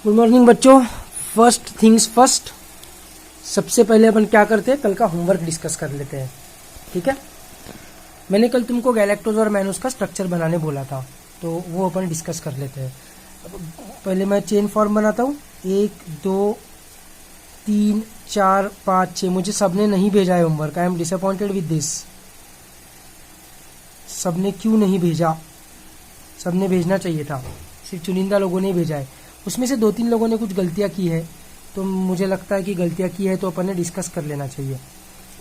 Good morning बच्चों। First things first, सबसे पहले अपन क्या करते हैं, कल का होमवर्क डिस्कस कर लेते हैं। ठीक है, मैंने कल तुमको गैलेक्टोज और मैनोज का स्ट्रक्चर बनाने बोला था, तो वो अपन डिस्कस कर लेते हैं। पहले मैं चेन फॉर्म बनाता हूँ, 1 2 3 4 5 6। मुझे सबने नहीं भेजा है homework, I am disappointed with this. सबने क्यों नहीं भेजा? सबने भेजना चाहिए था, सिर्फ चुनिंदा लोगों ने भेजा है। उसमें से 2-3 लोगों ने कुछ गलतियां की है, तो मुझे लगता है कि गलतियां की है तो अपन ने डिस्कस कर लेना चाहिए।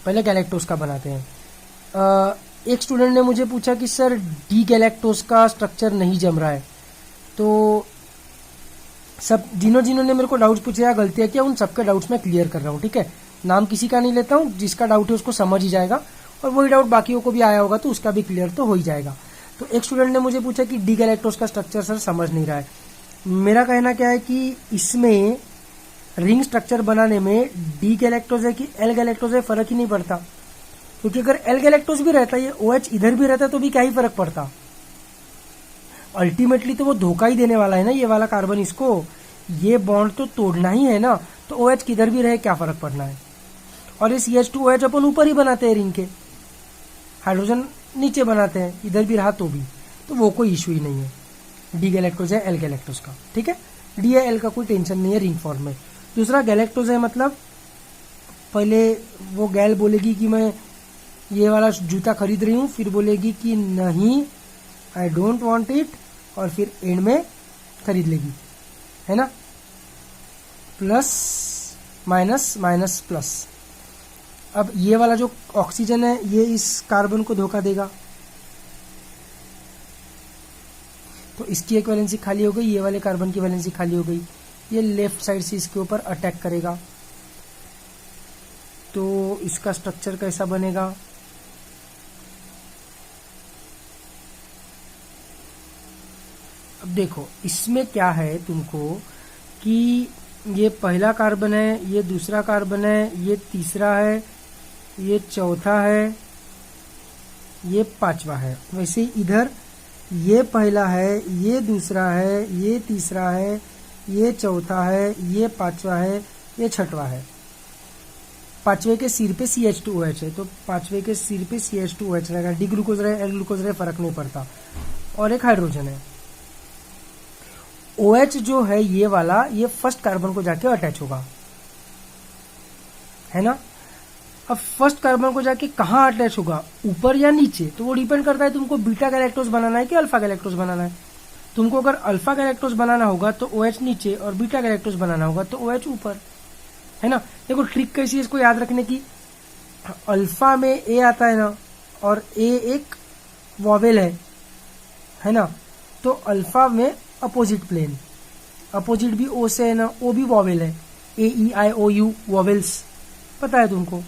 पहले गैलेक्टोज का बनाते हैं। एक स्टूडेंट ने मुझे पूछा कि सर डी गैलेक्टोज का स्ट्रक्चर नहीं जम रहा है, तो सब जिन्होंने मेरे को डाउट्स पूछे या गलतियां किया, उन सबके डाउट्स मैं क्लियर कर रहा हूँ। ठीक है, नाम किसी का नहीं लेता हूँ, जिसका डाउट है उसको समझ ही जाएगा, और वही डाउट बाकियों को भी आया होगा तो उसका भी क्लियर तो हो ही जाएगा। तो एक स्टूडेंट ने मुझे पूछा कि डी गैलेक्टोज का स्ट्रक्चर सर समझ नहीं रहा है। मेरा कहना क्या है कि इसमें रिंग स्ट्रक्चर बनाने में डी गैलेक्टोज है कि एल गैलेक्टोज है फर्क ही नहीं पड़ता, क्योंकि अगर एल गैलेक्टोज भी रहता, ये OH इधर भी रहता तो भी क्या ही फर्क पड़ता। अल्टीमेटली तो वो धोखा ही देने वाला है ना, ये वाला कार्बन इसको, ये बॉन्ड तो तोड़ना ही है ना, तो OH किधर भी रहे क्या फर्क पड़ना है। और ये CH2OH अपन ऊपर ही बनाते हैं रिंग के, हाइड्रोजन नीचे बनाते हैं, इधर भी रहा तो भी, तो वो कोई इशू ही नहीं है। डी गैलेक्टोज है एल गैलेक्टोज का, ठीक है, डी या एल का कोई टेंशन नहीं है रिंग फॉर्म में। दूसरा गैलेक्टोज है, मतलब पहले वो गैल बोलेगी कि मैं ये वाला जूता खरीद रही हूँ, फिर बोलेगी कि नहीं आई डोंट वांट इट, और फिर एंड में खरीद लेगी, है ना। Plus minus minus plus. अब ये वाला जो ऑक्सीजन है ये इस कार्बन को धोखा देगा, तो इसकी एक वैलेंसी खाली हो गई, ये वाले कार्बन की वैलेंसी खाली हो गई। ये लेफ्ट साइड से इसके ऊपर अटैक करेगा, तो इसका स्ट्रक्चर कैसा बनेगा, अब देखो इसमें क्या है तुमको कि ये पहला कार्बन है, ये दूसरा कार्बन है, ये तीसरा है, ये चौथा है, ये पांचवा है। वैसे इधर ये पहला है, ये दूसरा है, ये तीसरा है, ये चौथा है, ये पांचवा है, ये छठवा है। पांचवे के सिर पे CH2OH है, तो पांचवे के सिर पे CH2OH रहेगा। डी ग्लूकोज रहे एल ग्लूकोज रहे फर्क नहीं पड़ता। और एक हाइड्रोजन है, OH जो है ये वाला, ये फर्स्ट कार्बन को जाके अटैच होगा, है ना। अब फर्स्ट कार्बन को जाके कहाँ अटैच होगा, ऊपर या नीचे, तो वो डिपेंड करता है तुमको बीटा गैलेक्टोज बनाना है कि अल्फा गैलेक्टोज बनाना है। तुमको अगर अल्फा गैलेक्टोज बनाना होगा तो OH नीचे, और बीटा गैलेक्टोज बनाना होगा तो OH ऊपर, है ना। देखो ट्रिक कैसी है इसको याद रखने की, अल्फा में ए आता है ना, और ए एक वॉवेल है ना, तो अल्फा में अपोजिट प्लेन, अपोजिट भी ओ से है ना, ओ भी वॉवेल है, AEIOU वॉवेल्स पता है तुमको,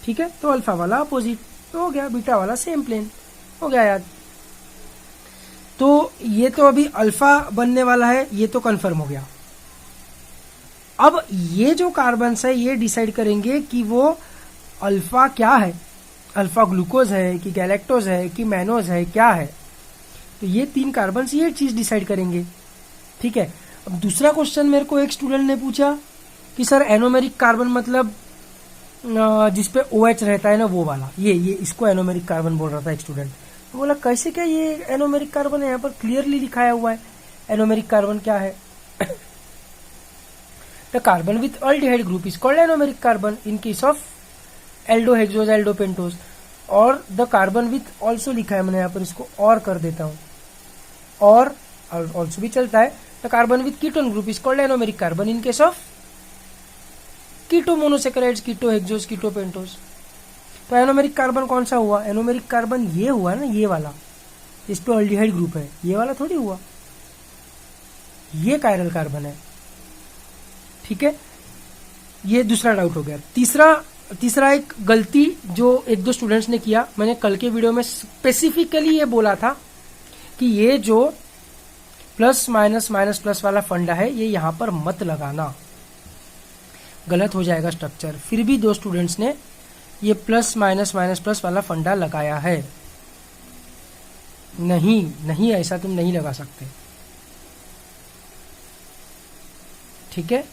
ठीक है। तो अल्फा वाला अपोजिट तो हो गया, बीटा वाला सेम प्लेन हो गया याद। तो ये तो अभी अल्फा बनने वाला है, ये तो कंफर्म हो गया। अब ये जो कार्बन्स है ये डिसाइड करेंगे कि वो अल्फा क्या है, अल्फा ग्लूकोज है कि गैलेक्टोज है कि मैनोज है, क्या है। तो ये 3 कार्बन्स ये चीज डिसाइड करेंगे, ठीक है। अब दूसरा क्वेश्चन मेरे को एक स्टूडेंट ने पूछा कि सर एनोमेरिक कार्बन मतलब जिसपे OH रहता है ना वो वाला, ये इसको एनोमेरिक कार्बन बोल रहा था एक स्टूडेंट। तो बोला कैसे, क्या ये एनोमेरिक कार्बन है, यहाँ पर क्लियरली लिखाया हुआ है एनोमेरिक कार्बन क्या है। The carbon with aldehyde group is called anomeric carbon in case of aldohexose aldopentose, और द कार्बन विथ ऑल्सो लिखा है मैंने यहाँ पर, इसको और कर देता हूँ, और ऑल्सो भी चलता है। The carbon with ketone group is called anomeric carbon in case of keto monosaccharides, keto hexose, keto pentose. तो एनोमेरिक कार्बन कौन सा हुआ, एनोमेरिक कार्बन ये हुआ ना, ये वाला, इस पे अल्डिहाइड ग्रुप है, ये वाला थोड़ी हुआ, ये कायरल कार्बन है, ठीक है। ये दूसरा डाउट हो गया। तीसरा एक गलती जो 1-2 स्टूडेंट्स ने किया, मैंने कल के वीडियो में स्पेसिफिकली ये बोला था कि ये जो प्लस माइनस माइनस प्लस वाला फंडा है ये यहां पर मत लगाना, गलत हो जाएगा स्ट्रक्चर। फिर भी 2 स्टूडेंट्स ने ये प्लस माइनस माइनस प्लस वाला फंडा लगाया है। नहीं, ऐसा तुम नहीं लगा सकते। ठीक है।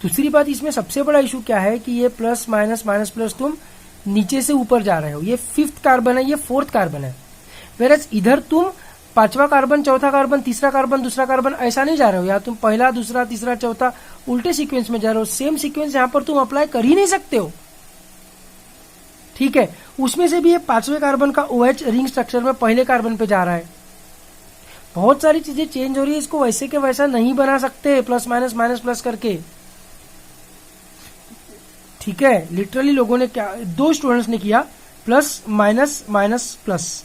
दूसरी बात इसमें सबसे बड़ा इशू क्या है कि ये प्लस माइनस माइनस प्लस तुम नीचे से ऊपर जा रहे हो, ये 5th कार्बन है, ये 4th कार्बन है। वेरएज इधर तुम 5वां कार्बन, चौथा कार्बन, तीसरा कार्बन, दूसरा कार्बन ऐसा नहीं जा रहे हो, या तुम पहला, दूसरा, तीसरा, चौथा उल्टे सीक्वेंस में जा रहे हो। सेम सीक्वेंस यहां पर तुम अप्लाई कर ही नहीं सकते हो, ठीक है। उसमें से भी ये 5वें कार्बन का OH रिंग स्ट्रक्चर में पहले कार्बन पे जा रहा है। बहुत सारी चीजें चेंज हो रही है, इसको वैसे के वैसा नहीं बना सकते प्लस माइनस माइनस प्लस करके, ठीक है। लिटरली लोगों ने क्या, 2 स्टूडेंट्स ने किया प्लस माइनस माइनस प्लस,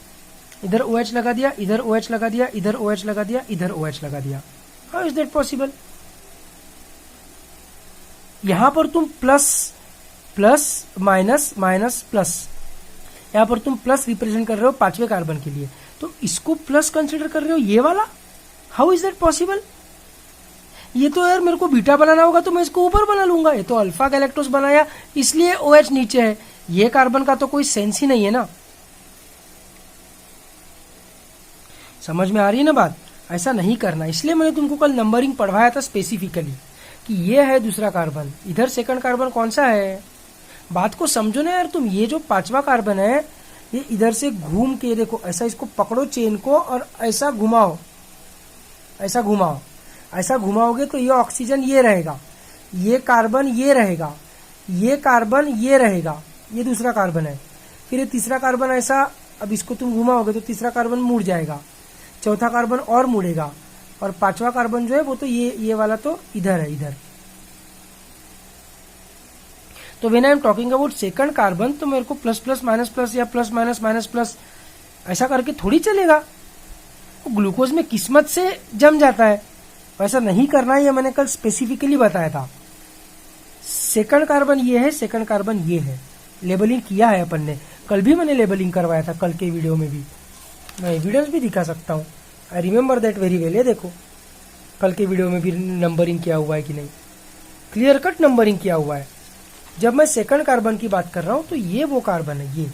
इधर OH लगा दिया, इधर OH लगा दिया, इधर OH लगा दिया, इधर OH लगा दिया। How is that possible? यहां पर तुम plus plus minus minus plus, यहां पर तुम प्लस रिप्रेजेंट कर रहे हो 5वें कार्बन के लिए, तो इसको प्लस कंसिडर कर रहे हो ये वाला। How is that possible? ये तो यार मेरे को बीटा बनाना होगा तो मैं इसको ऊपर बना लूंगा, ये तो अल्फा गैलेक्टोस बनाया इसलिए OH नीचे है, ये कार्बन का तो कोई सेंस ही नहीं है ना। समझ में आ रही है ना बात? ऐसा नहीं करना, इसलिए मैंने तुमको कल नंबरिंग पढ़वाया था स्पेसिफिकली कि ये है दूसरा कार्बन, इधर सेकंड कार्बन कौन सा है। बात को समझो ना यार तुम, ये जो 5वां कार्बन है ये इधर से घूम के देखो, ऐसा इसको पकड़ो चेन को और ऐसा घुमाओ, ऐसा घुमाओ, ऐसा घुमाओगे तो ये ऑक्सीजन ये रहेगा, ये कार्बन ये रहेगा, ये कार्बन ये रहेगा, ये दूसरा कार्बन है। फिर ये तीसरा कार्बन ऐसा, अब इसको तुम घुमाओगे तो तीसरा कार्बन मुड़ जाएगा, चौथा कार्बन और मुड़ेगा, और 5वां कार्बन जो है वो तो ये वाला तो इधर है, इधर। तो when I am talking about second carbon तो मेरे को प्लस प्लस माइनस प्लस या प्लस माइनस माइनस प्लस ऐसा करके थोड़ी चलेगा, वो ग्लूकोज में किस्मत से जम जाता है, वैसा नहीं करना है, ये मैंने कल स्पेसिफिकली बताया था। सेकंड कार्बन ये है, सेकंड कार्बन ये है, लेबलिंग किया है अपन ने, कल भी मैंने लेबलिंग करवाया था, कल के वीडियो में भी मैं एविडेंस भी दिखा सकता हूँ, I remember that very well. ये देखो कल के वीडियो में भी नंबरिंग किया हुआ है कि नहीं, क्लियर कट नंबरिंग किया हुआ है। जब मैं सेकंड कार्बन की बात कर रहा हूं तो ये वो कार्बन है, ये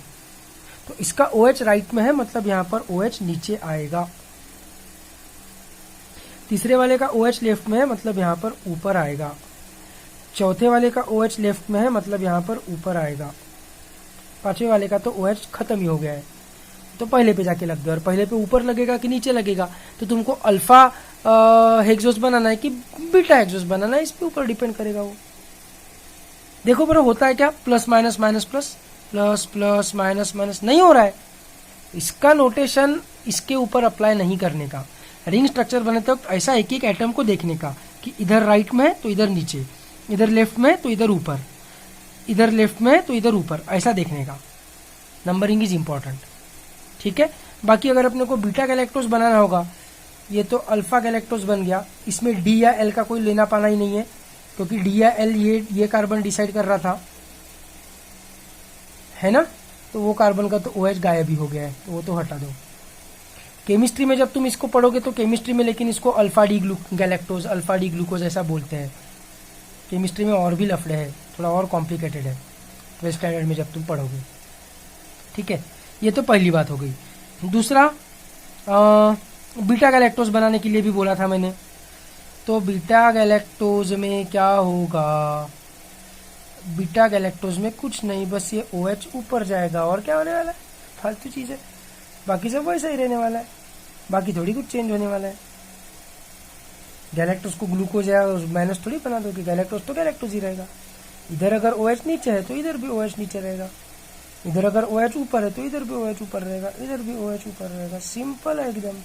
तो इसका OH राइट में है, मतलब यहां पर OH नीचे आएगा। तीसरे वाले का OH लेफ्ट में है, मतलब यहां पर ऊपर आएगा। चौथे वाले का OH लेफ्ट में है, मतलब यहां पर ऊपर आएगा। 5वें वाले का तो OH खत्म ही हो गया है, तो पहले पे जाके लग गया, और पहले पे ऊपर लगेगा कि नीचे लगेगा, तो तुमको अल्फा हेक्सोस बनाना है कि बीटा हेक्सोस बनाना है, इस पे ऊपर डिपेंड करेगा वो। देखो पर होता है क्या, plus minus minus plus, plus plus minus minus नहीं हो रहा है। इसका नोटेशन इसके ऊपर अप्लाई नहीं करने का, रिंग स्ट्रक्चर बनाते वक्त ऐसा एक एक एटम को देखने का कि इधर राइट में है तो इधर नीचे, इधर लेफ्ट में तो इधर ऊपर, इधर लेफ्ट में तो इधर ऊपर, ऐसा देखने का। नंबरिंग इज इंपॉर्टेंट, ठीक है। बाकी अगर अपने को बीटा गैलेक्टोस बनाना होगा, ये तो अल्फा गैलेक्टोस बन गया, इसमें D या L का कोई लेना पाना ही नहीं है, क्योंकि D या L ये कार्बन डिसाइड कर रहा था, है ना। तो वो कार्बन का तो OH गायब ही हो गया है, तो वो तो हटा दो। केमिस्ट्री में जब तुम इसको पढ़ोगे तो केमिस्ट्री में लेकिन इसको alpha D galactose, alpha D glucose ऐसा बोलते हैं। केमिस्ट्री में और भी लफड़े हैं, थोड़ा और कॉम्प्लिकेटेड है 12th स्टैंडर्ड में जब तुम पढ़ोगे, ठीक है। ये तो पहली बात हो गई। दूसरा, बीटा गैलेक्टोज बनाने के लिए भी बोला था मैंने, तो बीटा गैलेक्टोज में क्या होगा, बीटा गैलेक्टोज में कुछ नहीं, बस ये OH ऊपर जाएगा, और क्या होने वाला है, फालतू चीज है, बाकी सब वैसा ही रहने वाला है, बाकी थोड़ी कुछ चेंज होने वाला है। गैलेक्टोज को ग्लूकोज या माइनस थोड़ी बना दो कि गैलेक्टोज तो गैलेक्टोज ही रहेगा। इधर अगर OH नीचे है तो इधर भी OH नीचे रहेगा, इधर अगर OH ऊपर है तो इधर भी OH ऊपर रहेगा, इधर भी OH ऊपर रहेगा। सिंपल है एकदम,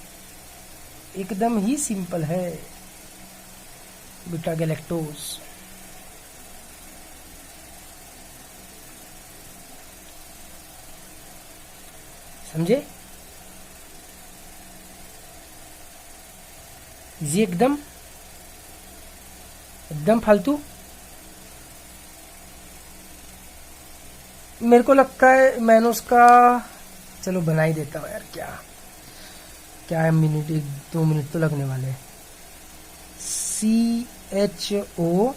एकदम ही सिंपल है बीटा गैलेक्टोज। समझे? ये एकदम एकदम फालतू। मेरे को लगता है मैंने उसका, चलो बना ही देता हूँ यार, क्या है, मिनट 1-2 मिनट तो लगने वाले। CHO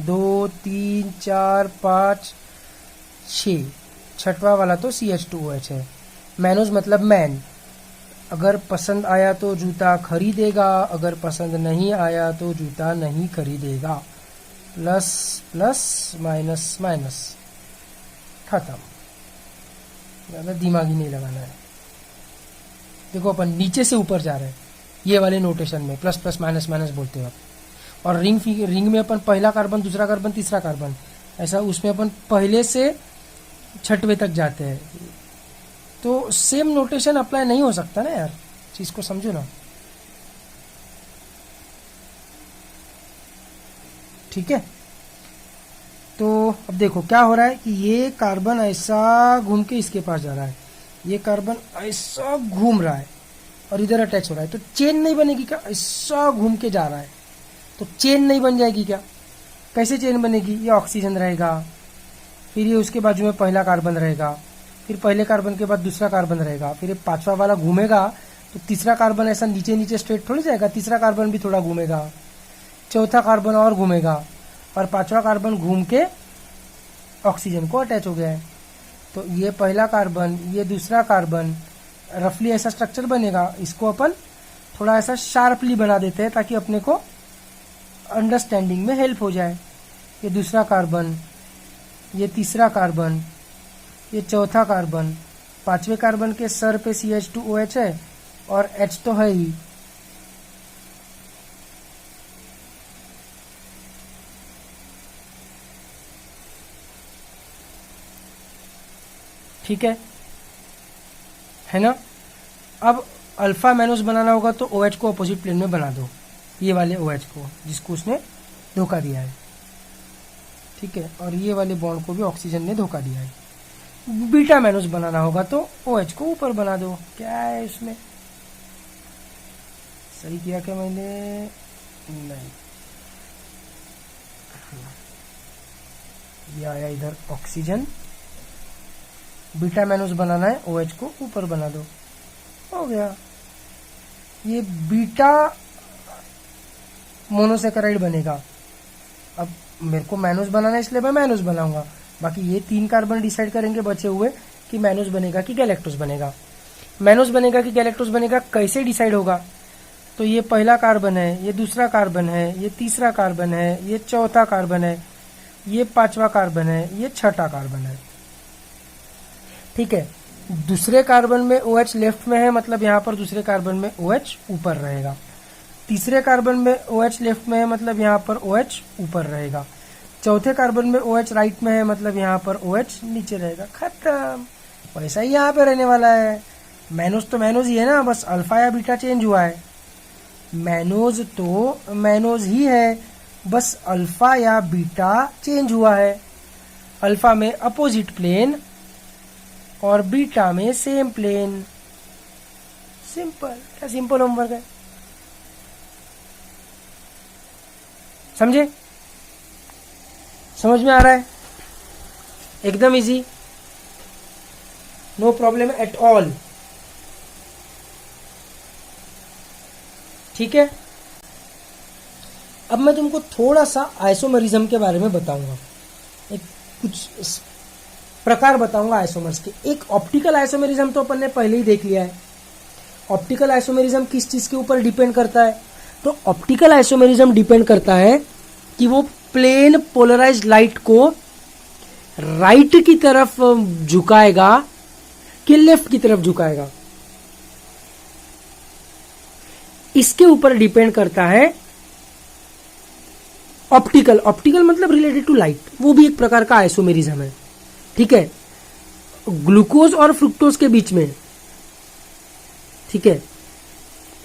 2 3 4 5 6, छठवां वाला तो CH2OH है। मैनोज मतलब मैन, अगर पसंद आया तो जूता खरीदेगा, अगर पसंद नहीं आया तो जूता नहीं खरीदेगा। प्लस प्लस माइनस माइनस, खत्म। ज़्यादा दिमाग ही नहीं लगाना है। देखो अपन नीचे से ऊपर जा रहे हैं ये वाले नोटेशन में, प्लस प्लस माइनस माइनस बोलते वक्त। और रिंग में अपन पहला कार्बन, दूसरा कार्बन, तीसरा कार्बन, ऐसा उसमें अपन पहले से छठवें तक जाते हैं। तो सेम नोटेशन अप्लाई नहीं हो सकता ना यार, चीज को समझो ना। ठीक है, तो अब देखो क्या हो रहा है कि ये कार्बन ऐसा घूम के इसके पास जा रहा है, ये कार्बन ऐसा घूम रहा है और इधर अटैच हो रहा है। तो चेन नहीं बनेगी क्या? ऐसा घूम के जा रहा है तो चेन नहीं बन जाएगी क्या? कैसे चेन बनेगी? ये ऑक्सीजन रहेगा, फिर ये उसके बाजू में पहला कार्बन रहेगा, फिर पहले कार्बन के बाद दूसरा कार्बन रहेगा, फिर ये पांचवा वाला घूमेगा तो तीसरा कार्बन ऐसा नीचे नीचे स्ट्रेट थोड़ी जाएगा, तीसरा कार्बन भी थोड़ा घूमेगा, चौथा कार्बन और घूमेगा, और पांचवा कार्बन घूम के ऑक्सीजन को अटैच हो गया है। तो ये पहला कार्बन, ये दूसरा कार्बन, रफली ऐसा स्ट्रक्चर बनेगा। इसको अपन थोड़ा ऐसा शार्पली बना देते हैं ताकि अपने को अंडरस्टैंडिंग में हेल्प हो जाए। ये दूसरा कार्बन, ये तीसरा कार्बन, ये चौथा कार्बन, पांचवें कार्बन के सर पे CH2OH है और H तो है ही। ठीक है ना? अब अल्फा मैनोस बनाना होगा तो OH को अपोजिट प्लेन में बना दो, ये वाले OH को जिसको उसने धोखा दिया है। ठीक है, और ये वाले बॉन्ड को भी ऑक्सीजन ने धोखा दिया है। बीटा मैनोस बनाना होगा तो OH को ऊपर बना दो। क्या है इसमें? सही किया क्या मैंने? नहीं, ये आया इधर ऑक्सीजन, बीटा मैनोस बनाना है, OH को ऊपर बना दो, हो गया। ये बीटा मोनोसेकेराइड बनेगा। अब मेरे को मैनोस बनाना है इसलिए मैं मैनोस बनाऊंगा, बाकी ये तीन कार्बन डिसाइड करेंगे बचे हुए कि मैनोस बनेगा कि गैलेक्टोस बनेगा। मैनोस बनेगा कि गैलेक्टोस बनेगा कैसे डिसाइड होगा? तो ये पहला कार्बन है, ये दूसरा कार्बन है, ये तीसरा कार्बन है, ये चौथा कार्बन है, ये पांचवा कार्बन है, ये छठा कार्बन है। ठीक है, दूसरे कार्बन में OH लेफ्ट में है, मतलब यहाँ पर दूसरे कार्बन में OH ऊपर रहेगा। तीसरे कार्बन में OH लेफ्ट में है, मतलब यहाँ पर OH ऊपर रहेगा। चौथे कार्बन में OH राइट में है, मतलब यहाँ पर OH नीचे रहेगा। खत्म। वैसा ही यहाँ पे रहने वाला है। मैनोस तो मैनोस ही है ना, बस अल्फा या बीटा चेंज हुआ है। मैनोज तो मैनोज ही है, बस अल्फा या बीटा चेंज हुआ है। अल्फा में अपोजिट प्लेन और बीटा में सेम प्लेन। सिंपल। क्या सिंपल होमवर्क है, समझे? समझ में आ रहा है? एकदम easy, no problem at all. ठीक है, अब मैं तुमको थोड़ा सा आइसोमरिज्म के बारे में बताऊंगा, एक कुछ प्रकार बताऊंगा आइसोमर्स के। एक ऑप्टिकल आइसोमेरिज्म तो अपन ने पहले ही देख लिया है। ऑप्टिकल आइसोमेरिज्म किस चीज के ऊपर डिपेंड करता है? तो ऑप्टिकल आइसोमेरिज्म डिपेंड करता है कि वो प्लेन पोलराइज्ड लाइट को राइट की तरफ झुकाएगा कि लेफ्ट की तरफ झुकाएगा, इसके ऊपर डिपेंड करता है ऑप्टिकल। ऑप्टिकल मतलब रिलेटेड टू लाइट, वो भी एक प्रकार का आइसोमेरिज्म है। ठीक है, ग्लूकोज और फ्रुक्टोज के बीच में। ठीक है,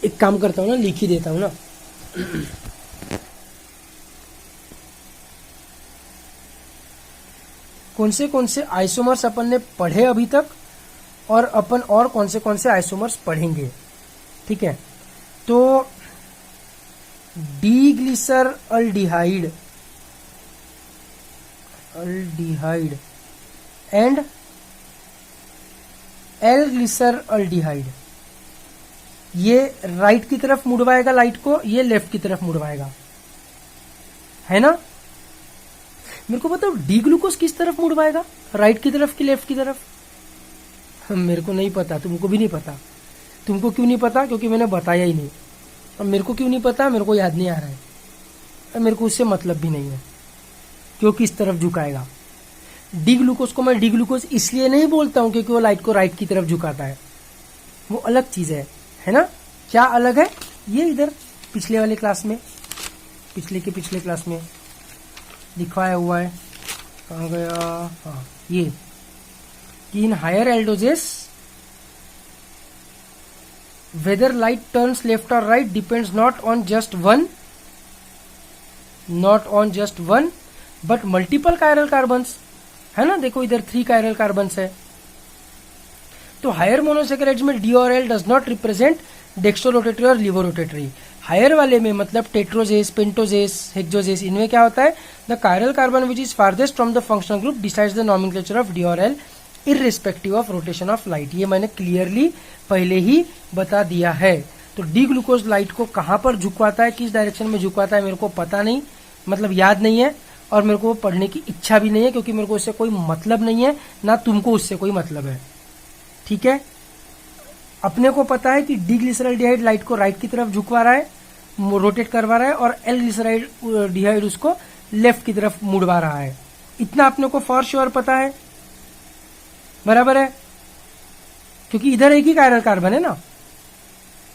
एक काम करता हूं ना, लिख ही देता हूं ना। कौन से आइसोमर्स अपन ने पढ़े अभी तक, और अपन और कौन से आइसोमर्स पढ़ेंगे। ठीक है, तो डीग्लिसर अल्डिहाइड एंड एल-ग्लिसर अल्डिहाइड, ये राइट की तरफ मुड़वाएगा लाइट को, ये लेफ्ट की तरफ मुड़वाएगा, है ना? मेरे को बताओ डी ग्लूकोज किस तरफ मुड़वाएगा, राइट की तरफ कि लेफ्ट की तरफ? मेरे को नहीं पता, तुमको भी नहीं पता। तुमको क्यों नहीं पता? क्योंकि मैंने बताया ही नहीं। और मेरे को क्यों नहीं पता? मेरे को याद नहीं आ रहा है, और मेरे को उससे मतलब भी नहीं है क्यों किस तरफ झुकाएगा। डी ग्लूकोज को मैं डी ग्लूकोज इसलिए नहीं बोलता हूं क्योंकि वो लाइट को राइट की तरफ झुकाता है, वो अलग चीज है ना? क्या अलग है? ये इधर पिछले वाले क्लास में, पिछले क्लास में दिखाया हुआ है। कहाँ गया? हाँ, ये कि in higher aldoses whether light turns left or right depends not on just one but multiple chiral carbons, है ना? देखो इधर 3 chiral carbons है। तो हायर मोनोसेकेराइड्स में डी और L does not represent dextrorotatory और लिवोरोटेटरी। हायर वाले में मतलब टेट्रोजेस, पेंटोजेस, हेक्सोजेस, इनमें क्या होता है? The chiral carbon which is farthest from the functional group decides the nomenclature of D और L irrespective of rotation of light. ये मैंने क्लियरली पहले ही बता दिया है। तो डी ग्लूकोज लाइट को कहां पर झुकवाता है, किस डायरेक्शन में झुकवाता है, मेरे को पता नहीं, मतलब याद नहीं है, और मेरे को पढ़ने की इच्छा भी नहीं है क्योंकि मेरे को उससे कोई मतलब नहीं है, ना तुमको उससे कोई मतलब है। ठीक है, अपने को पता है कि डी ग्लिसरॉल्डिहाइड लाइट को राइट की तरफ झुकवा रहा है, रोटेट करवा रहा है, और एल ग्लिसरॉल्डिहाइड उसको लेफ्ट की तरफ मुड़वा रहा है। इतना अपने को फॉर श्योर पता है, बराबर है? क्योंकि इधर एक ही कायरल कार्बन है ना,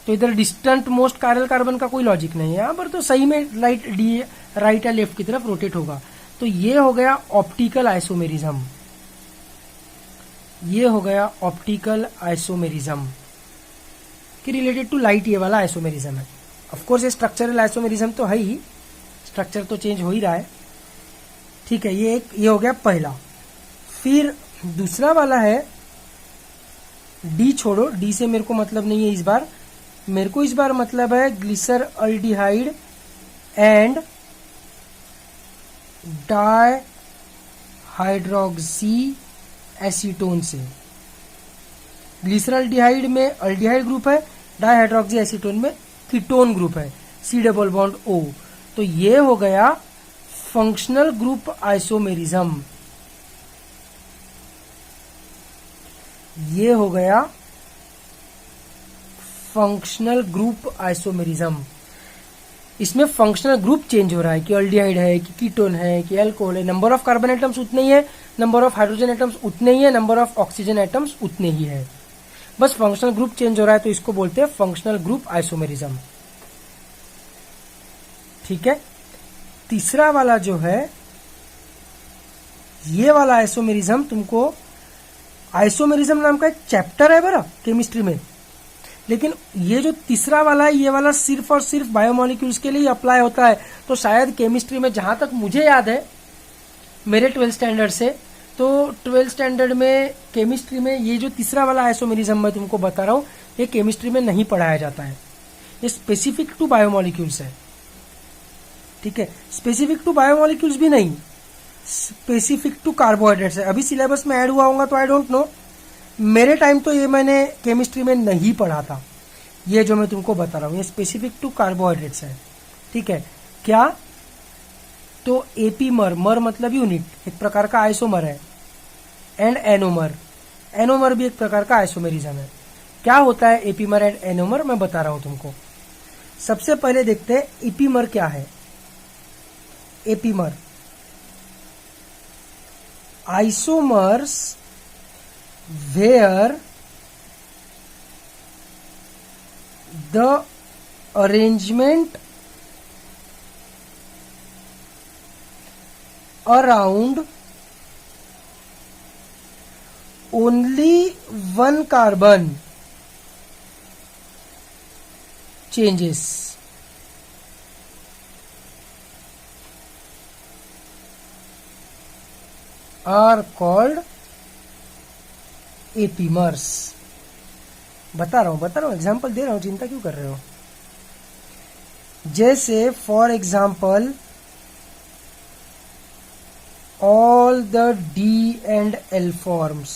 तो इधर डिस्टेंट मोस्ट कायरल कार्बन का कोई लॉजिक नहीं है। यहां पर तो सही में लाइट डी राइट या लेफ्ट की तरफ रोटेट होगा। तो ये हो गया ऑप्टिकल आइसोमेरिज्म, ये हो गया ऑप्टिकल आइसोमेरिज्म कि रिलेटेड टू लाइट ये वाला आइसोमेरिज्म है। ऑफ कोर्स ये स्ट्रक्चरल आइसोमेरिज्म तो है ही, स्ट्रक्चर तो चेंज हो ही रहा है। ठीक है, ये हो गया पहला। फिर दूसरा वाला है, डी छोड़ो, डी से मेरे को मतलब नहीं है इस बार, मेरे को इस बार मतलब है ग्लिसरॉल्डिहाइड एंड डायहाइड्रोक्सी एसीटोन से। ग्लिसरॉल्डिहाइड में अल्डिहाइड ग्रुप है, डायहाइड्रोक्सी एसीटोन में कीटोन ग्रुप है, C डबल बॉन्ड O। तो ये हो गया फंक्शनल ग्रुप आइसोमेरिज्म, ये हो गया फंक्शनल ग्रुप आइसोमेरिज्म। इसमें फंक्शनल ग्रुप चेंज हो रहा है कि अल्डिहाइड है, कि कीटोन है, कि अल्कोहल है। नंबर ऑफ कार्बन एटम्स उतने ही है, नंबर ऑफ हाइड्रोजन एटम्स उतने ही है, नंबर ऑफ ऑक्सीजन एटम्स उतने ही है, बस फंक्शनल ग्रुप चेंज हो रहा है। तो इसको बोलते हैं फंक्शनल ग्रुप आइसोमेरिज्म। ठीक है, तीसरा वाला जो है, ये वाला आइसोमेरिज्म, तुमको आइसोमेरिज्म नाम का एक चैप्टर है बरा केमिस्ट्री में, लेकिन ये जो तीसरा वाला है, ये वाला सिर्फ और सिर्फ बायोमोलिक्यूल्स के लिए अप्लाई होता है। तो शायद केमिस्ट्री में, जहां तक मुझे याद है मेरे 12th स्टैंडर्ड से, तो 12th स्टैंडर्ड में केमिस्ट्री में ये जो तीसरा वाला आइसोमेरिज्म मैं तुमको बता रहा हूं, ये केमिस्ट्री में नहीं पढ़ाया जाता है। ये स्पेसिफिक टू बायोमोलिक्यूल्स है। ठीक है, स्पेसिफिक टू बायोमोलिक्यूल्स भी नहीं, स्पेसिफिक टू कार्बोहाइड्रेट्स है। अभी सिलेबस में ऐड हुआ होगा तो आई डोंट नो, मेरे टाइम तो ये मैंने केमिस्ट्री में नहीं पढ़ा था। ये जो मैं तुमको बता रहा हूं, ये स्पेसिफिक टू कार्बोहाइड्रेट्स है। ठीक है, क्या? तो एपीमर, मर मतलब यूनिट, एक प्रकार का आइसोमर है, एंड एनोमर, एनोमर भी एक प्रकार का आइसोमेरिज्म है। क्या होता है एपीमर एंड एनोमर, मैं बता रहा हूं तुमको। सबसे पहले देखते हैं एपीमर क्या है। Epimer, isomers where the arrangement around only one carbon changes are called epimers. बता रहा हूं, एग्जाम्पल दे रहा हूं, चिंता क्यों कर रहे हो। जैसे for example all the D and L forms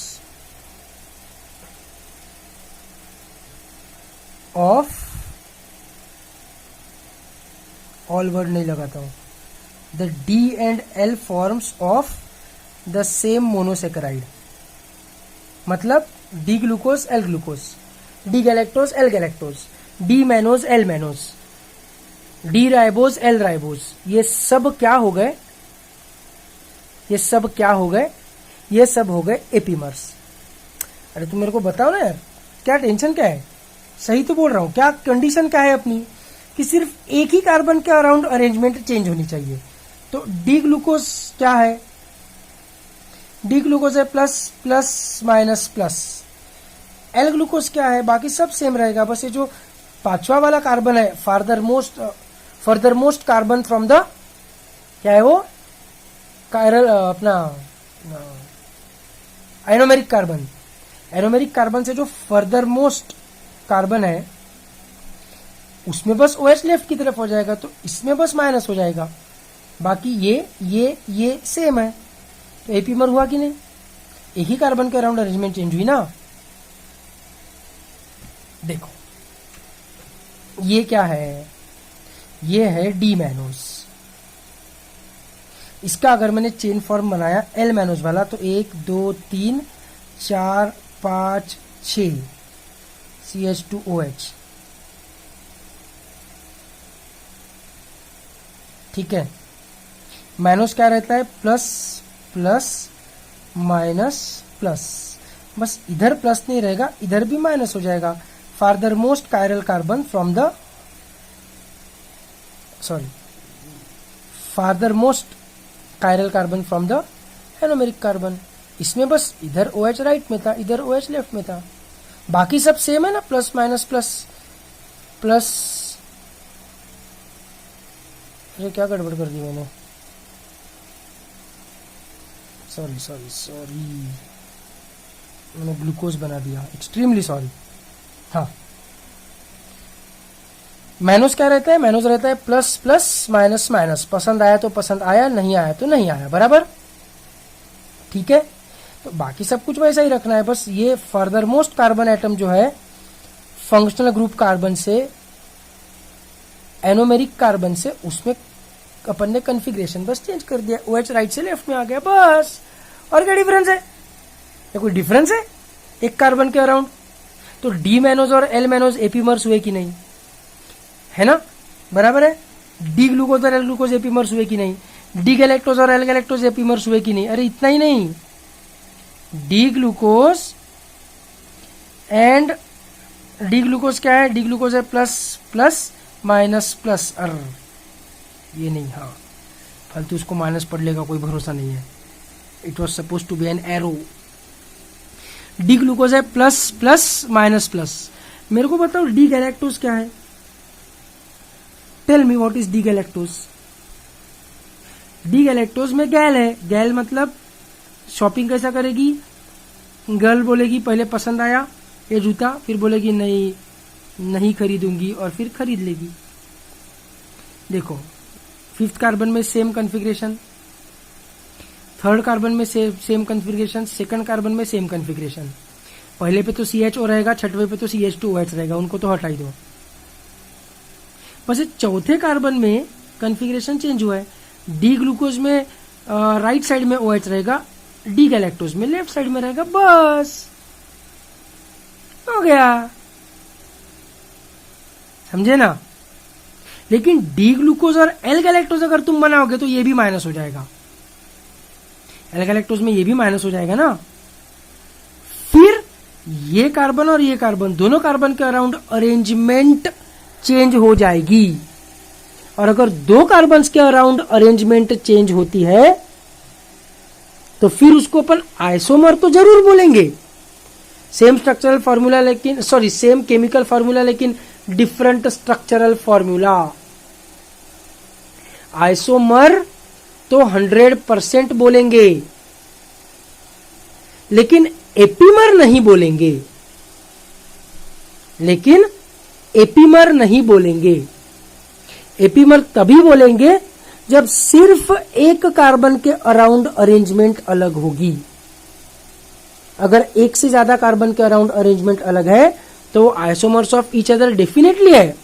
of, all word नहीं लगाता हूं, the D and L forms of the same monosaccharide, मतलब D glucose L glucose. D galactose L galactose, D mannose L mannose, D ribose L ribose, ये सब क्या हो गए, ये सब क्या हो गए, ये सब हो गए एपीमर्स। अरे तुम मेरे को बताओ ना यार, क्या टेंशन क्या है, सही तो बोल रहा हूं, क्या कंडीशन क्या है अपनी कि सिर्फ एक ही कार्बन के अराउंड अरेंजमेंट चेंज होनी चाहिए। तो डी ग्लूकोज क्या है, डी ग्लूकोज है plus plus minus plus, L glucose क्या है, बाकी सब सेम रहेगा, बस ये जो पांचवा वाला कार्बन है further most carbon from the, क्या है वो, कायरल अपना एनोमेरिक कार्बन, एनोमेरिक कार्बन से जो फर्दर मोस्ट कार्बन है उसमें बस OH लेफ्ट की तरफ हो जाएगा, तो इसमें बस माइनस हो जाएगा, बाकी ये सेम है। तो एपीमर हुआ कि नहीं, एक ही कार्बन के अराउंड अरेंजमेंट चेंज हुई ना। देखो ये क्या है, ये है डी मैनोज, इसका अगर मैंने चेन फॉर्म बनाया एल मैनोज वाला तो 1 2 3 4 5 6 CH2OH, ठीक है। माइनस क्या रहता है, प्लस प्लस माइनस प्लस, बस इधर प्लस नहीं रहेगा, इधर भी माइनस हो जाएगा। Farther most chiral carbon from the, sorry, farther most chiral carbon from the anomeric carbon, इसमें बस इधर OH राइट में था, इधर OH लेफ्ट में था, बाकी सब सेम है ना, प्लस माइनस प्लस प्लस। अरे क्या गड़बड़ कर दी मैंने, सॉरी मैंने ग्लूकोज बना दिया, एक्सट्रीमली सॉरी। हाँ, मैनोज क्या रहता है, मैनोज रहता है प्लस प्लस माइनस माइनस, पसंद आया तो पसंद आया, नहीं आया तो नहीं आया, बराबर, ठीक है। तो बाकी सब कुछ वैसा ही रखना है, बस ये फर्दर मोस्ट कार्बन एटम जो है फंक्शनल ग्रुप कार्बन से एनोमेरिक कार्बन से, उसमें अपन ने कॉन्फ़िगरेशन बस चेंज कर दिया, OH राइट से लेफ्ट में आ गया, बस। और क्या डिफरेंस है, या कोई डिफरेंस है एक कार्बन के अराउंड। तो डी मैनोज और एल मैनोज एपीमर्स हुए कि नहीं, है ना, बराबर है। डी ग्लूकोज और एल ग्लूकोज एपीमर्स हुए कि नहीं, डी गैलेक्टोज और एल गैलेक्टोज एपीमर्स हुए कि नहीं। अरे इतना ही नहीं, D glucose and D glucose क्या है, डी ग्लूकोज है प्लस प्लस माइनस प्लस, ये नहीं, हाँ फालतू उसको माइनस पढ़ लेगा, कोई भरोसा नहीं है, it was suppose to be an arrow. D glucose है प्लस प्लस माइनस प्लस। मेरे को बताओ डी गैलेक्टोज क्या है, tell me what is D galactose. D galactose में गैल है, गैल मतलब शॉपिंग कैसा करेगी, गर्ल बोलेगी पहले पसंद आया ये जूता, फिर बोलेगी नहीं खरीदूंगी, और फिर खरीद लेगी। देखो फिफ्थ कार्बन में सेम कॉन्फ़िगरेशन, थर्ड कार्बन में सेम कॉन्फ़िगरेशन, सेकंड कार्बन में सेम कॉन्फ़िगरेशन। पहले पे तो CHO रहेगा, छठवें पे तो CH2OH रहेगा, उनको तो हटा ही दो। बस चौथे कार्बन में कॉन्फ़िगरेशन चेंज हुआ है, डी ग्लूकोज में राइट साइड में OH रहेगा, डी गैलेक्टोज में लेफ्ट साइड में रहेगा, बस हो गया, समझे ना। लेकिन डी ग्लूकोज और एल गैलेक्टोज अगर तुम बनाओगे तो ये भी माइनस हो जाएगा, एल गैलेक्टोज में ये भी माइनस हो जाएगा ना। फिर ये कार्बन और ये कार्बन, दोनों कार्बन के अराउंड अरेंजमेंट चेंज हो जाएगी, और अगर दो कार्बन्स के अराउंड अरेंजमेंट चेंज होती है तो फिर उसको अपन आइसोमर तो जरूर बोलेंगे, सेम स्ट्रक्चरल फॉर्मूला लेकिन, सॉरी सेम केमिकल फॉर्मूला लेकिन डिफरेंट स्ट्रक्चरल फॉर्मूला। आइसोमर तो 100% बोलेंगे, लेकिन एपीमर नहीं बोलेंगे, लेकिन एपीमर नहीं बोलेंगे। एपीमर तभी बोलेंगे जब सिर्फ एक कार्बन के अराउंड अरेंजमेंट अलग होगी। अगर एक से ज्यादा कार्बन के अराउंड अरेंजमेंट अलग है तो isomers of each other definitely है।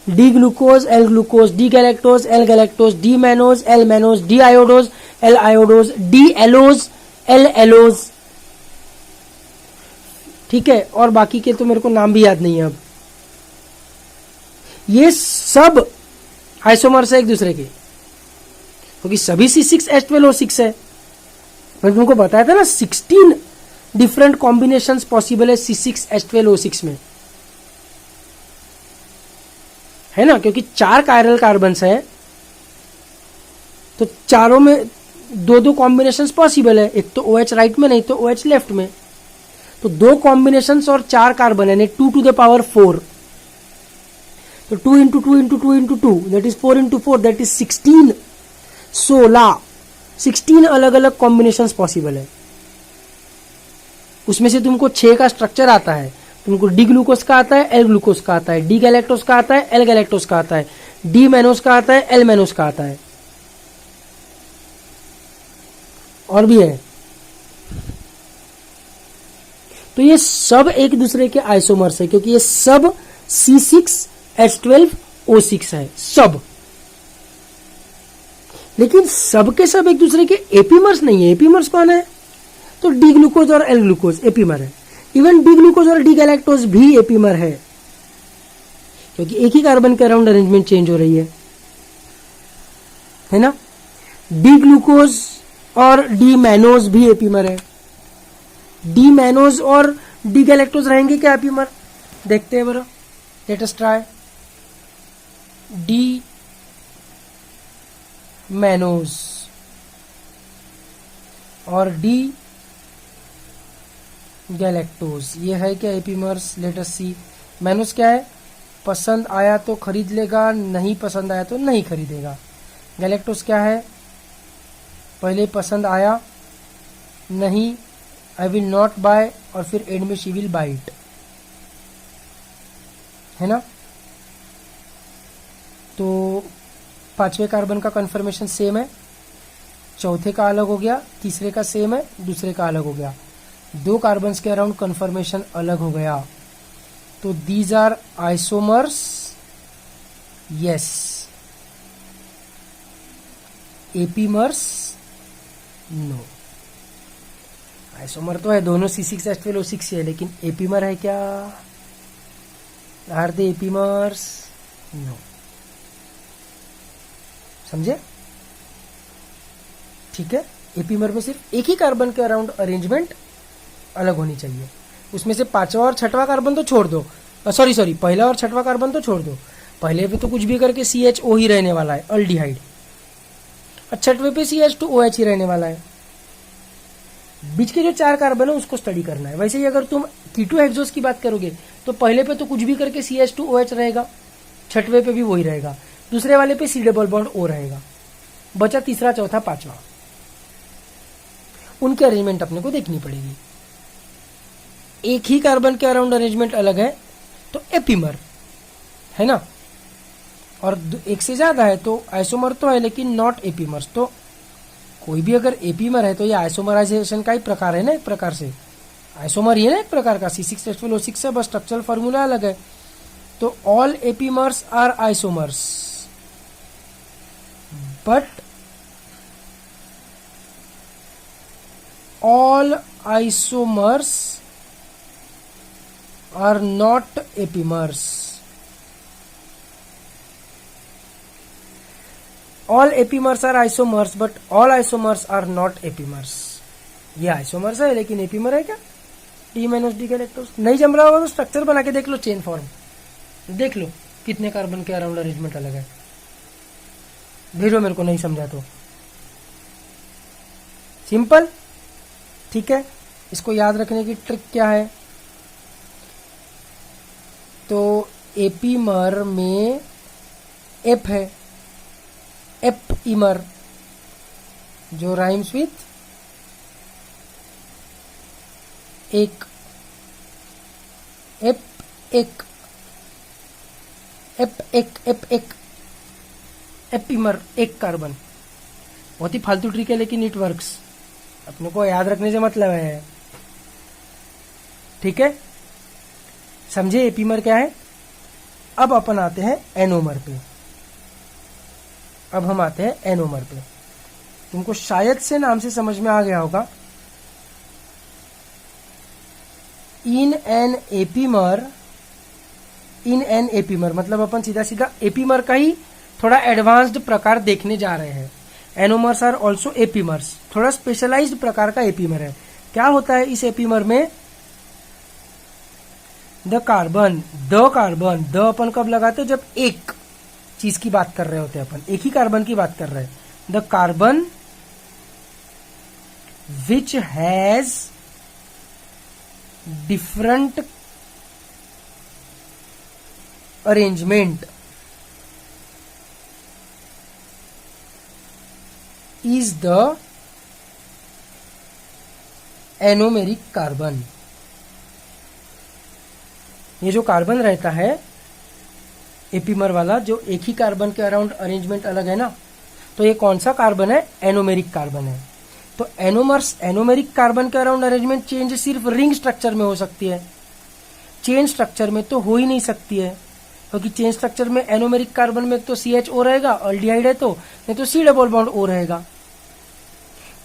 D glucose L glucose, D galactose L galactose, D mannose L mannose, D idose L idose, D allose L allose, ठीक है, और बाकी के तो मेरे को नाम भी याद नहीं है अब। ये सब आइसोमर्स है एक दूसरे के, क्योंकि सभी C6H12O6 है। मैं तुमको बताया था ना 16 डिफरेंट कॉम्बिनेशंस पॉसिबल है C6H12O6 में, है ना, क्योंकि 4 कायरल कार्बन्स है, तो चारों में 2-2 कॉम्बिनेशंस पॉसिबल है। एक तो OH राइट में, नहीं तो OH लेफ्ट में, तो 2 कॉम्बिनेशंस और 4 कार्बन है, 2 to the power 4, तो 2 into 2 into 2 into 2 that is 4 into 4 that is 16, 16 अलग अलग कॉम्बिनेशंस पॉसिबल है। उसमें से तुमको 6 का स्ट्रक्चर आता है, तुमको डी ग्लूकोज का आता है, एल ग्लूकोज का आता है, डी गैलेक्टोज का आता है, एल गैलेक्टोज का आता है, डी मैनोज का आता है, एल मैनोज का आता है, और भी है। तो ये सब एक दूसरे के आइसोमर्स है, क्योंकि ये सब C6H12O6 है सब, लेकिन सब के सब एक दूसरे के एपीमर्स नहीं है। एपीमर्स कौन है? तो डी ग्लूकोज और एल ग्लूकोज एपीमर है। इवन डी ग्लूकोज और डी गैलेक्टोज भी एपीमर है, क्योंकि एक ही कार्बन के अराउंड अरेंजमेंट चेंज हो रही है ना। डी ग्लूकोज और डी मैनोज भी एपीमर है। डी मैनोज और डी गैलेक्टोज रहेंगे क्या एपीमर? देखते हैं बरा, let us try. D mannose और डी गैलेक्टोज, ये है क्या एपीमर्स? लेट अस सी। मैनोज क्या है? पसंद आया तो खरीद लेगा, नहीं पसंद आया तो नहीं खरीदेगा। गैलेक्टोज क्या है? पहले पसंद आया, नहीं, आई विल नॉट बाय, और फिर एंड में शी विल बाय इट, है ना। तो 5वें कार्बन का कन्फर्मेशन सेम है, चौथे का अलग हो गया, तीसरे का सेम है, दूसरे का अलग हो गया, 2 कार्बन्स के अराउंड कन्फर्मेशन अलग हो गया। तो these are isomers, yes. Epimers, no. Isomer तो है, दोनों C6H12O6 है, लेकिन एपीमर है क्या? Are they epimers? नो। समझे? ठीक है, एपीमर में सिर्फ एक ही कार्बन के अराउंड अरेंजमेंट अलग होनी चाहिए। उसमें से 5वां और 6वां कार्बन तो छोड़ दो, सॉरी, पहला और 6वां कार्बन तो छोड़ दो। पहले पे तो कुछ भी करके CHO ही रहने वाला है, अल्डिहाइड, और 6वें पे CH2OH ही रहने वाला है। बीच के जो 4 कार्बन है उसको स्टडी करना है। वैसे ही अगर तुम कीटो हेक्सोस की बात करोगे तो पहले पे तो कुछ भी करके CH2OH रहेगा, 6वें पे भी वही रहेगा, दूसरे वाले पे C डबल बॉन्ड O रहेगा, बचा तीसरा, चौथा, 5वां। उनकी अरेंजमेंट अपने को देखनी पड़ेगी। एक ही कार्बन के अराउंड अरेंजमेंट अलग है तो एपीमर है ना, और एक से ज्यादा है तो आइसोमर तो है, लेकिन नॉट एपीमर्स। तो कोई भी अगर एपीमर है तो ये आइसोमराइजेशन का ही प्रकार है ना, एक प्रकार से आइसोमर ही है ना एक प्रकार का। C6H12O6 से बस स्ट्रक्चरल फॉर्मूला अलग है। तो all epimers are isomers, but all isomers are not epimers. All epimers are isomers, but all isomers are not epimers. ये आइसोमर्स है लेकिन एपीमर है क्या? D minus D galactose. नहीं जम रहा होगा तो स्ट्रक्चर बना के देख लो, चेन फॉर्म देख लो कितने कार्बन के अराउंड अरेंजमेंट अलग है। भेजो मेरे को नहीं समझा तो। सिंपल, ठीक है। इसको याद रखने की ट्रिक क्या है? तो एपीमर में एप है, एपीमर, जो राइम्स विथ एक, एप एक, एप एक, एप एक, एपीमर एक कार्बन। बहुत ही फालतू ट्रिक है लेकिन इट वर्क्स, अपने को याद रखने से मतलब है, ठीक है। समझे एपीमर क्या है? अब अपन आते हैं एनोमर पे। अब हम आते हैं एनोमर पे। तुमको शायद से नाम से समझ में आ गया होगा, इन एन एपीमर मतलब अपन सीधा सीधा एपीमर का ही थोड़ा एडवांस्ड प्रकार देखने जा रहे हैं। एनोमर्स आर ऑल्सो एपीमर्स, थोड़ा स्पेशलाइज्ड प्रकार का एपीमर है। क्या होता है इस एपीमर में? द कार्बन द अपन कब लगाते हैं? जब एक चीज की बात कर रहे होते हैं, अपन एक ही कार्बन की बात कर रहे हैं। The carbon which has different arrangement is the anomeric carbon. ये जो कार्बन रहता है एपीमर वाला, जो एक ही कार्बन के अराउंड अरेंजमेंट अलग है ना, तो ये कौन सा कार्बन है? एनोमेरिक कार्बन है। तो एनोमेरिक कार्बन के अराउंड अरेंजमेंट चेंज सिर्फ रिंग स्ट्रक्चर में हो सकती है, चेन स्ट्रक्चर में तो हो ही नहीं सकती है, क्योंकि चेन स्ट्रक्चर में एनोमेरिक कार्बन में तो CHO रहेगा, अल्डिहाइड है तो, नहीं तो C डबल बॉन्ड O रहेगा।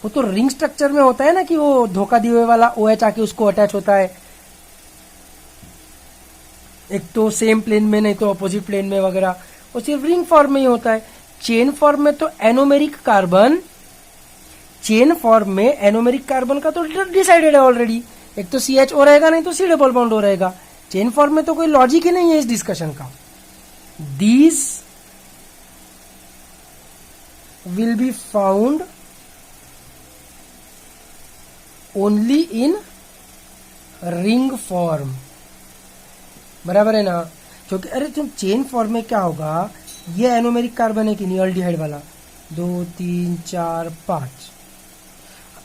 वो तो रिंग स्ट्रक्चर में होता है ना, कि वो धोखा दिए हुए वाला OH आके उसको अटैच होता है, एक तो सेम प्लेन में नहीं तो अपोजिट प्लेन में वगैरह, वो सिर्फ रिंग फॉर्म में ही होता है। चेन फॉर्म में तो एनोमेरिक कार्बन, चेन फॉर्म में एनोमेरिक कार्बन का तो डिसाइडेड है ऑलरेडी, एक तो CHO रहेगा नहीं तो C डबल बॉन्ड O रहेगा। चेन फॉर्म में तो कोई लॉजिक ही नहीं है इस डिस्कशन का। These will be found only in ring form, बराबर है ना? क्योंकि अरे तुम चेन फॉर्म में क्या होगा, ये एनोमेरिक कार्बन है कि नहीं, अल्डिहाइड वाला, 2 3 4 5,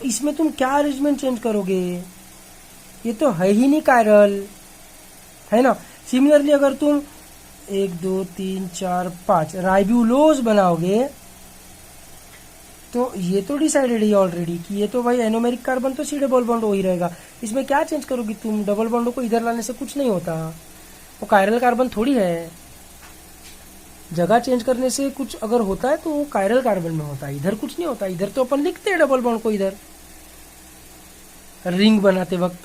इसमें तुम क्या अरेंजमेंट चेंज करोगे? ये तो है ही नहीं कायरल, है ना? सिमिलरली अगर तुम 1 2 3 4 5 राइब्यूलोज बनाओगे तो ये तो डिसाइडेड है ऑलरेडी कि ये तो भाई एनोमेरिक कार्बन तो C डबल बॉन्ड O ही रहेगा। इसमें क्या चेंज करोगी तुम? डबल बॉन्ड को इधर लाने से कुछ नहीं होता, वो कायरल कार्बन थोड़ी है। जगह चेंज करने से कुछ अगर होता है तो वो कायरल कार्बन में होता है, इधर कुछ नहीं होता। इधर तो अपन लिखते हैं डबल बॉन्ड को, इधर रिंग बनाते वक्त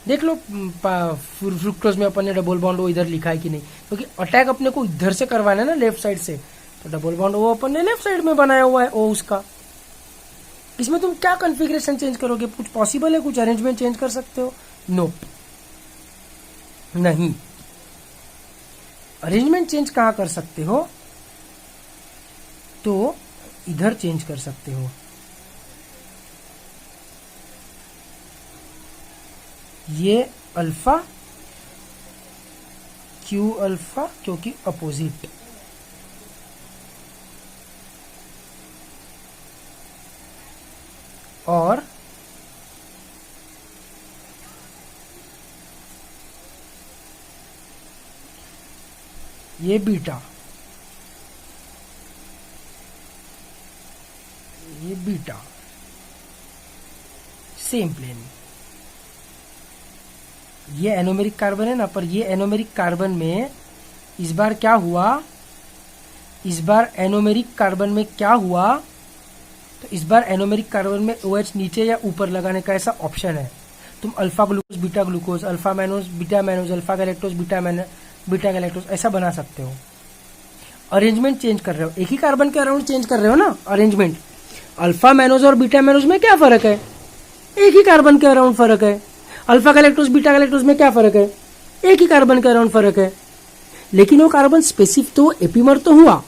देख लो फ्रुक्टोज में अपन ने डबल बॉन्ड O इधर लिखा है कि नहीं, क्योंकि अटैक अपने को इधर से करवाना है ना, लेफ्ट साइड से, तो डबल बॉन्ड O अपन ने लेफ्ट साइड में बनाया हुआ है O उसका। इसमें तुम क्या कॉन्फ़िगरेशन चेंज करोगे? कुछ पॉसिबल है? कुछ अरेंजमेंट चेंज कर सकते हो? नोप, नहीं। अरेंजमेंट चेंज कहाँ कर सकते हो? तो इधर चेंज कर सकते हो। ये अल्फा Q अल्फा, क्योंकि अपोजिट, और ये बीटा, ये बीटा, सेम प्लेन। ये एनोमेरिक कार्बन है ना, पर ये एनोमेरिक कार्बन में इस बार क्या हुआ? इस बार एनोमेरिक कार्बन में क्या हुआ? तो इस बार एनोमेरिक कार्बन में OH नीचे या ऊपर लगाने का ऐसा ऑप्शन है। तुम alpha glucose beta glucose, alpha mannose beta mannose, alpha galactose beta galactose ऐसा बना सकते हो। अरेंजमेंट चेंज कर रहे हो, एक ही कार्बन के अराउंड चेंज कर रहे हो ना अरेंजमेंट। अल्फा मैनोज और बीटा मैनोज में क्या फर्क है? एक ही कार्बन के अराउंड फर्क है। अल्फा गैलेक्टोज बीटा गैलेक्टोज में क्या फर्क है? एक ही कार्बन के अराउंड फर्क है। लेकिन वो कार्बन स्पेसिफिक तो एपीमर तो हुआ,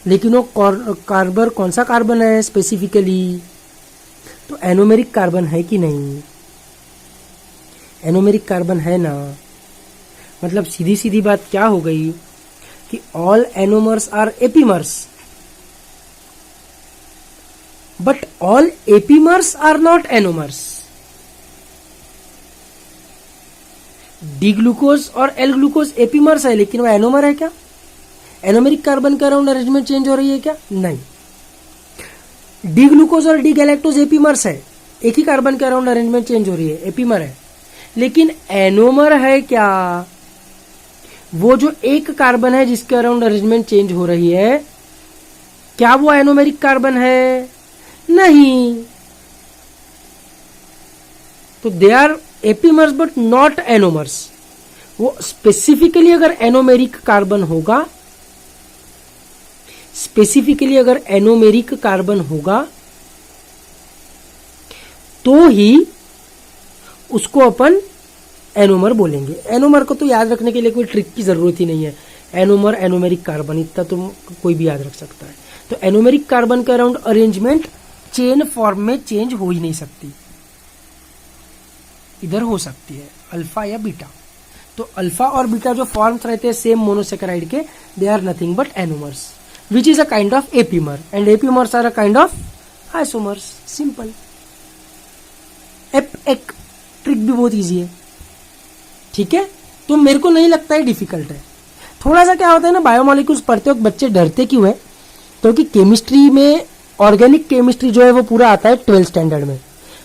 लेकिन वो कार्बन कौन सा कार्बन है स्पेसिफिकली? तो एनोमेरिक कार्बन है कि नहीं? एनोमेरिक कार्बन है ना। मतलब सीधी सीधी बात क्या हो गई कि all anomers are epimers, but all epimers are not anomers. D glucose और एल ग्लूकोज एपीमर्स है, लेकिन वो एनोमर है क्या? एनोमेरिक कार्बन के अराउंड अरेंजमेंट चेंज हो रही है क्या? नहीं। डी ग्लूकोज और डी गैलेक्टोज एपीमर्स है, एक ही कार्बन के अराउंड अरेंजमेंट चेंज हो रही है, एपीमर है। लेकिन एनोमर है क्या? वो जो एक कार्बन है जिसके अराउंड अरेंजमेंट चेंज हो रही है, क्या वो एनोमेरिक कार्बन है? नहीं। तो they are epimers but not anomers. वो स्पेसिफिकली अगर एनोमेरिक कार्बन होगा, स्पेसिफिकली अगर एनोमेरिक कार्बन होगा तो ही उसको अपन एनोमर बोलेंगे। एनोमर को तो याद रखने के लिए कोई ट्रिक की जरूरत ही नहीं है। एनोमर एनोमेरिक कार्बन इतना तो कोई भी याद रख सकता है। तो एनोमेरिक कार्बन के अराउंड अरेंजमेंट चेन फॉर्म में चेंज हो ही नहीं सकती, इधर हो सकती है अल्फा या बीटा। तो अल्फा और बीटा जो फॉर्म्स रहते हैं सेम मोनोसेकेराइड के, they are nothing but anomers which is a kind of epimer and epimers are a kind of isomers. Simple. एक ट्रिक भी बहुत इजी है, ठीक है। तो मेरे को नहीं लगता है डिफिकल्ट है। थोड़ा सा क्या होता है ना, बायोमोलिक्यूल्स पढ़ते वक्त बच्चे डरते क्यों है, क्योंकि केमिस्ट्री में ऑर्गेनिक केमिस्ट्री जो है वो पूरा आता है 12th स्टैंडर्ड में।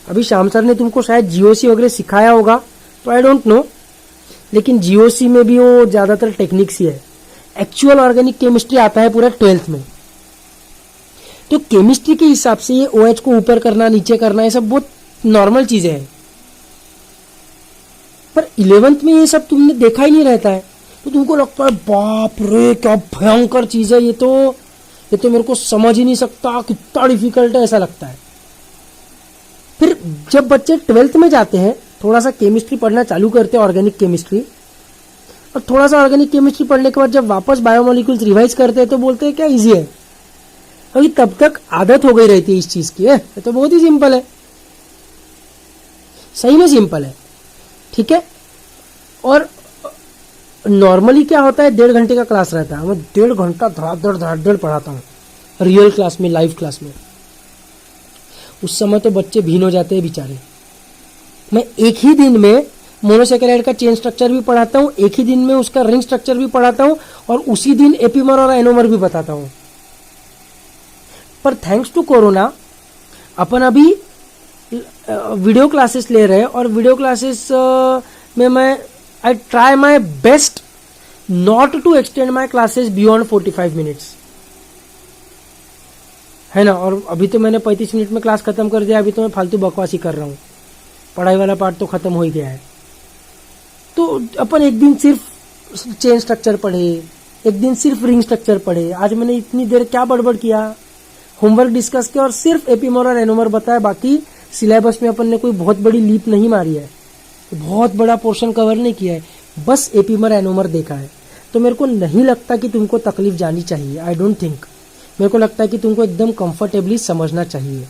अभी श्याम सर ने तुमको शायद जीओसी वगैरह सिखाया होगा, तो आई डोंट नो, लेकिन जीओसी में भी वो ज्यादातर टेक्निक्स ही है। एक्चुअल ऑर्गेनिक केमिस्ट्री आता है पूरा 12th में। तो केमिस्ट्री के हिसाब से ये OH को ऊपर करना नीचे करना ये सब बहुत नॉर्मल चीजें हैं, पर 11th में ये सब तुमने देखा ही नहीं रहता है, तो तुमको लगता है बाप रे क्या भयंकर चीज है ये तो मेरे को समझ ही नहीं सकता, कितना डिफिकल्ट है, ऐसा लगता है। फिर जब बच्चे 12th में जाते हैं, थोड़ा सा केमिस्ट्री पढ़ना चालू करते हैं, ऑर्गेनिक केमिस्ट्री, और थोड़ा सा ऑर्गेनिक केमिस्ट्री पढ़ने के बाद जब वापस बायोमोलिक्यूल्स रिवाइज करते हैं तो बोलते हैं क्या इजी है, क्योंकि तब तक आदत हो गई रहती है इस चीज की। ये तो बहुत ही सिंपल है, सही में सिंपल है, ठीक है। और नॉर्मली क्या होता है, 1.5 घंटे का क्लास रहता है, मैं 1.5 घंटा धड़ाधड़ पढ़ाता हूँ रियल क्लास में, लाइव क्लास में। उस समय तो बच्चे भीन हो जाते हैं बेचारे। मैं एक ही दिन में मोनोसेकेराइड का चेन स्ट्रक्चर भी पढ़ाता हूँ, एक ही दिन में उसका रिंग स्ट्रक्चर भी पढ़ाता हूँ, और उसी दिन एपीमर और एनोमर भी बताता हूँ। पर थैंक्स टू कोरोना अपन अभी वीडियो क्लासेस ले रहे हैं, और वीडियो क्लासेस में मैं I try my best not to extend my classes beyond 45 minutes, है ना। और अभी तो मैंने 35 मिनट में क्लास खत्म कर दिया, अभी तो मैं फालतू बकवासी कर रहा हूँ, पढ़ाई वाला पार्ट तो खत्म हो ही गया है। तो अपन एक दिन सिर्फ चेन स्ट्रक्चर पढ़े, एक दिन सिर्फ रिंग स्ट्रक्चर पढ़े। आज मैंने इतनी देर क्या बड़बड़ किया, होमवर्क डिस्कस किया और सिर्फ एपीमर और एनोमर बताया। बाकी सिलेबस में अपन ने कोई बहुत बड़ी लीप नहीं मारी है, बहुत बड़ा पोर्शन कवर नहीं किया है, बस एपीमर एनोमर देखा है। तो मेरे को नहीं लगता कि तुमको तकलीफ जानी चाहिए, आई डोंट थिंक। मेरे को लगता है कि तुमको एकदम कंफर्टेबली समझना चाहिए।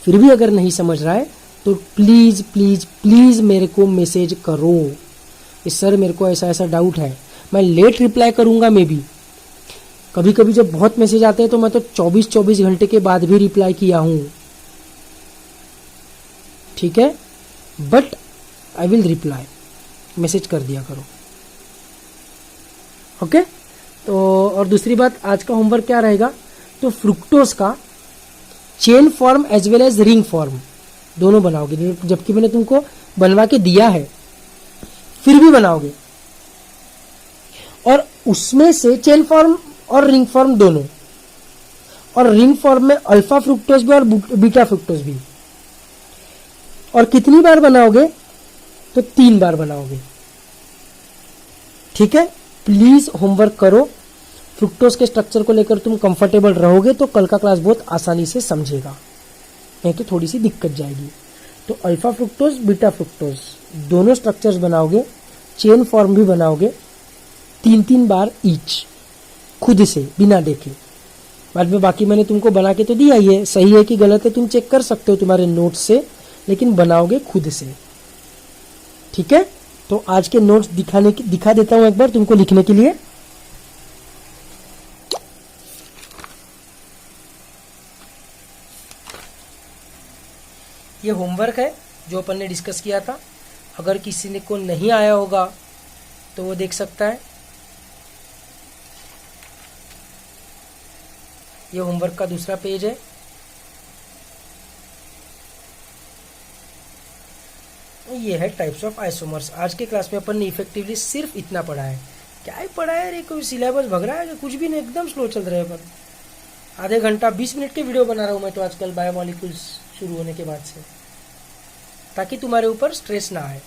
फिर भी अगर नहीं समझ रहा है तो प्लीज प्लीज प्लीज मेरे को मैसेज करो कि सर मेरे को ऐसा ऐसा डाउट है। मैं लेट रिप्लाई करूंगा, मे बी कभी कभी जब बहुत मैसेज आते हैं तो मैं तो 24 घंटे के बाद भी रिप्लाई किया हूं, ठीक है। But I will reply, message कर दिया करो, ओके। तो और दूसरी बात, आज का होमवर्क क्या रहेगा, तो फ्रुक्टोज का chain form as well as ring form दोनों बनाओगे, जबकि मैंने तुमको बनवा के दिया है, फिर भी बनाओगे। और उसमें से चेन फॉर्म और रिंग फॉर्म दोनों, और रिंग फॉर्म में अल्फा फ्रुक्टोज भी और बीटा फ्रुक्टोज भी। और कितनी बार बनाओगे, तो 3 बार बनाओगे, ठीक है। प्लीज होमवर्क करो, फ्रुक्टोज के स्ट्रक्चर को लेकर तुम कंफर्टेबल रहोगे तो कल का क्लास बहुत आसानी से समझेगा, नहीं तो थोड़ी सी दिक्कत जाएगी। तो अल्फा फ्रुक्टोज बीटा फ्रुक्टोज दोनों स्ट्रक्चर्स बनाओगे, चेन फॉर्म भी बनाओगे 3-3 बार ईच, खुद से बिना देखे। बाद में बाकी मैंने तुमको बना के तो दिया ही है, सही है कि गलत है तुम चेक कर सकते हो तुम्हारे नोट्स से, लेकिन बनाओगे खुद से, ठीक है। तो आज के नोट्स दिखा देता हूं एक बार तुमको लिखने के लिए। ये होमवर्क है जो अपन ने डिस्कस किया था, अगर किसी ने को नहीं आया होगा तो वो देख सकता है। ये होमवर्क का दूसरा पेज है। ये है टाइप्स ऑफ आइसोमर्स। आज के क्लास में अपन ने इफेक्टिवली सिर्फ इतना पढ़ा है। क्या ही पढ़ा है रे, कोई सिलेबस भग रहा है कि कुछ भी नहीं, एकदम स्लो चल रहे हैं अपन। आधे घंटा 20 मिनट के वीडियो बना रहा हूं मैं तो आजकल बायोमोलिक्यूल्स शुरू होने के बाद से। ताकि तुम्हारे ऊपर स्ट्रेस ना आए,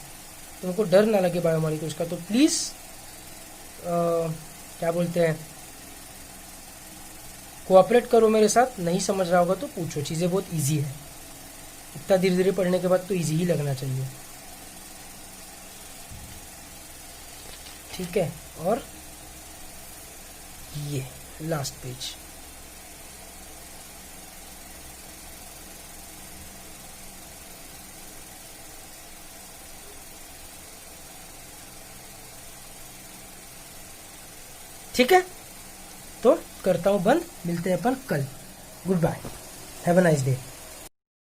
तुमको डर ना लगे बायोमॉलिक्यूल्स का। तो प्लीज क्या बोलते हैं, कोऑपरेट करो मेरे साथ। नहीं समझ रहा होगा तो पूछो, चीजें बहुत इजी है। इतना धीरे धीरे पढ़ने के बाद तो इजी ही लगना चाहिए। ठीक है, और ये लास्ट पेज। ठीक है, तो करता हूं बंद, मिलते हैं अपन कल। Good bye, have a nice day.